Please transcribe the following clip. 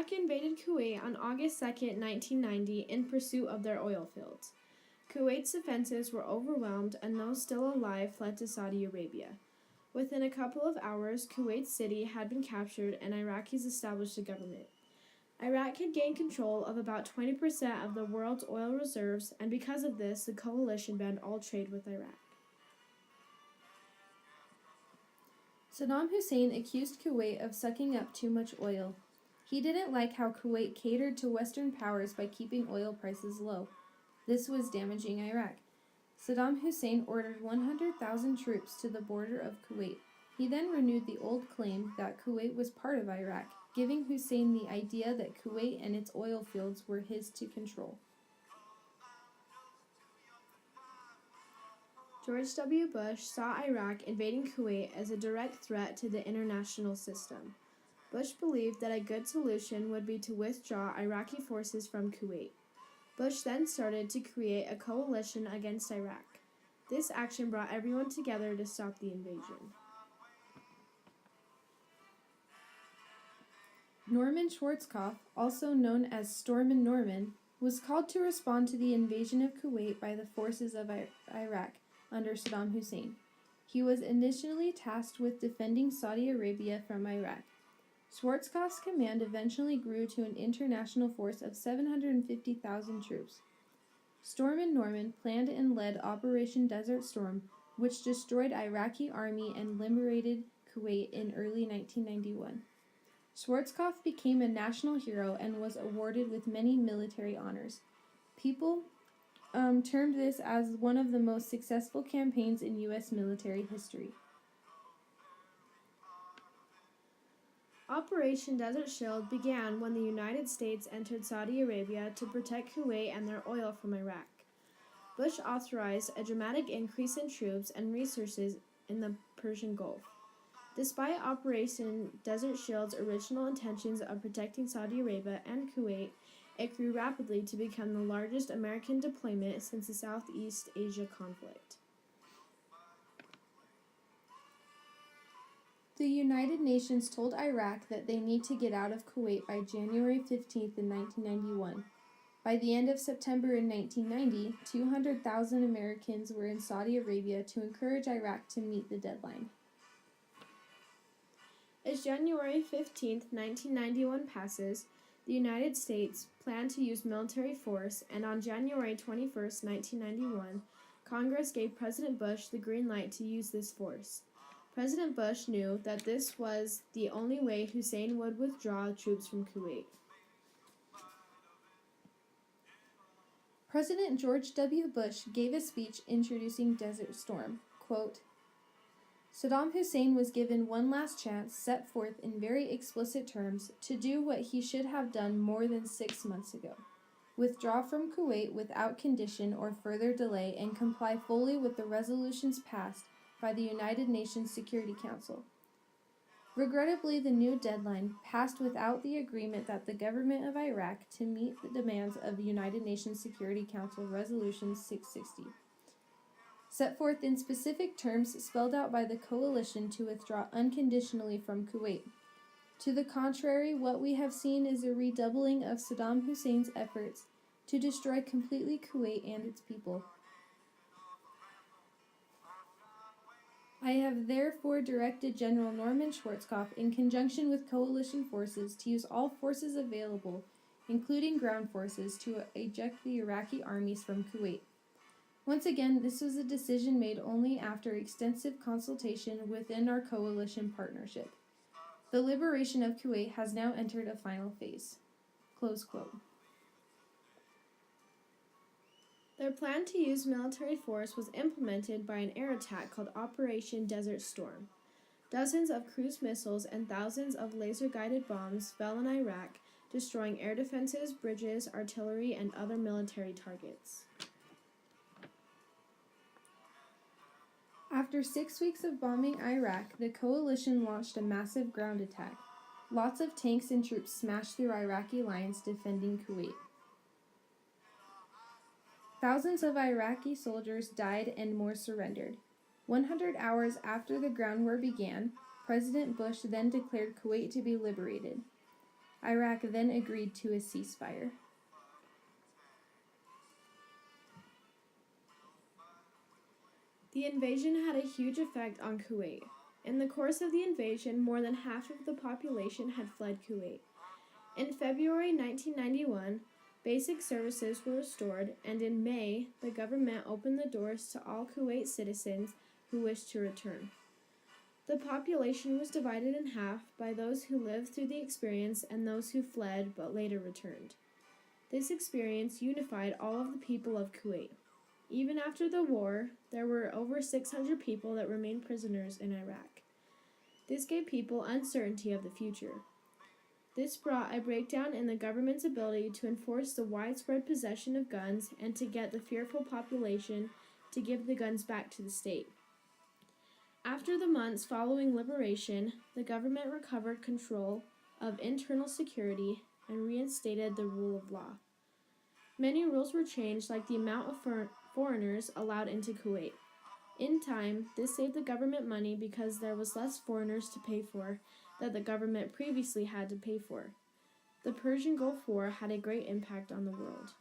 Iraq invaded Kuwait on August 2, 1990, in pursuit of their oil fields. Kuwait's defenses were overwhelmed, and those still alive fled to Saudi Arabia. Within a couple of hours, Kuwait City had been captured, and Iraqis established a government. Iraq had gained control of about 20% of the world's oil reserves, and because of this, the coalition banned all trade with Iraq. Saddam Hussein accused Kuwait of sucking up too much oil. He didn't like how Kuwait catered to Western powers by keeping oil prices low. This was damaging Iraq. Saddam Hussein ordered 100,000 troops to the border of Kuwait. He then renewed the old claim that Kuwait was part of Iraq, giving Hussein the idea that Kuwait and its oil fields were his to control. George W. Bush saw Iraq invading Kuwait as a direct threat to the international system. Bush believed that a good solution would be to withdraw Iraqi forces from Kuwait. Bush then started to create a coalition against Iraq. This action brought everyone together to stop the invasion. Norman Schwarzkopf, also known as Stormin' Norman, was called to respond to the invasion of Kuwait by the forces of Iraq under Saddam Hussein. He was initially tasked with defending Saudi Arabia from Iraq. Schwarzkopf's command eventually grew to an international force of 750,000 troops. Stormin' Norman planned and led Operation Desert Storm, which destroyed Iraqi army and liberated Kuwait in early 1991. Schwarzkopf became a national hero and was awarded with many military honors. People termed this as one of the most successful campaigns in U.S. military history. Operation Desert Shield began when the United States entered Saudi Arabia to protect Kuwait and their oil from Iraq. Bush authorized a dramatic increase in troops and resources in the Persian Gulf. Despite Operation Desert Shield's original intentions of protecting Saudi Arabia and Kuwait, it grew rapidly to become the largest American deployment since the Southeast Asia conflict. The United Nations told Iraq that they need to get out of Kuwait by January 15th in 1991. By the end of September in 1990, 200,000 Americans were in Saudi Arabia to encourage Iraq to meet the deadline. As January 15, 1991 passes, the United States planned to use military force, and on January 21, 1991, Congress gave President Bush the green light to use this force. President Bush knew that this was the only way Hussein would withdraw troops from Kuwait. President George W. Bush gave a speech introducing Desert Storm. Quote, Saddam Hussein was given one last chance, set forth in very explicit terms, to do what he should have done more than 6 months ago. Withdraw from Kuwait without condition or further delay and comply fully with the resolutions passed by the United Nations Security Council. Regrettably, the new deadline passed without the agreement that the government of Iraq to meet the demands of the United Nations Security Council Resolution 660. Set forth in specific terms spelled out by the coalition to withdraw unconditionally from Kuwait. To the contrary, what we have seen is a redoubling of Saddam Hussein's efforts to destroy completely Kuwait and its people. I have therefore directed General Norman Schwarzkopf, in conjunction with coalition forces, to use all forces available, including ground forces, to eject the Iraqi armies from Kuwait. Once again, this was a decision made only after extensive consultation within our coalition partnership. The liberation of Kuwait has now entered a final phase. Close quote. Their plan to use military force was implemented by an air attack called Operation Desert Storm. Dozens of cruise missiles and thousands of laser-guided bombs fell in Iraq, destroying air defenses, bridges, artillery, and other military targets. After 6 weeks of bombing Iraq, the coalition launched a massive ground attack. Lots of tanks and troops smashed through Iraqi lines defending Kuwait. Thousands of Iraqi soldiers died and more surrendered. 100 hours after the ground war began, President Bush then declared Kuwait to be liberated. Iraq then agreed to a ceasefire. The invasion had a huge effect on Kuwait. In the course of the invasion, more than half of the population had fled Kuwait. In February 1991, basic services were restored, and in May, the government opened the doors to all Kuwait citizens who wished to return. The population was divided in half by those who lived through the experience and those who fled but later returned. This experience unified all of the people of Kuwait. Even after the war, there were over 600 people that remained prisoners in Iraq. This gave people uncertainty of the future. This brought a breakdown in the government's ability to enforce the widespread possession of guns and to get the fearful population to give the guns back to the state. After the months following liberation, the government recovered control of internal security and reinstated the rule of law. Many rules were changed, like the amount of foreigners allowed into Kuwait. In time, this saved the government money because there was less foreigners to pay for that the government previously had to pay for. The Persian Gulf War had a great impact on the world.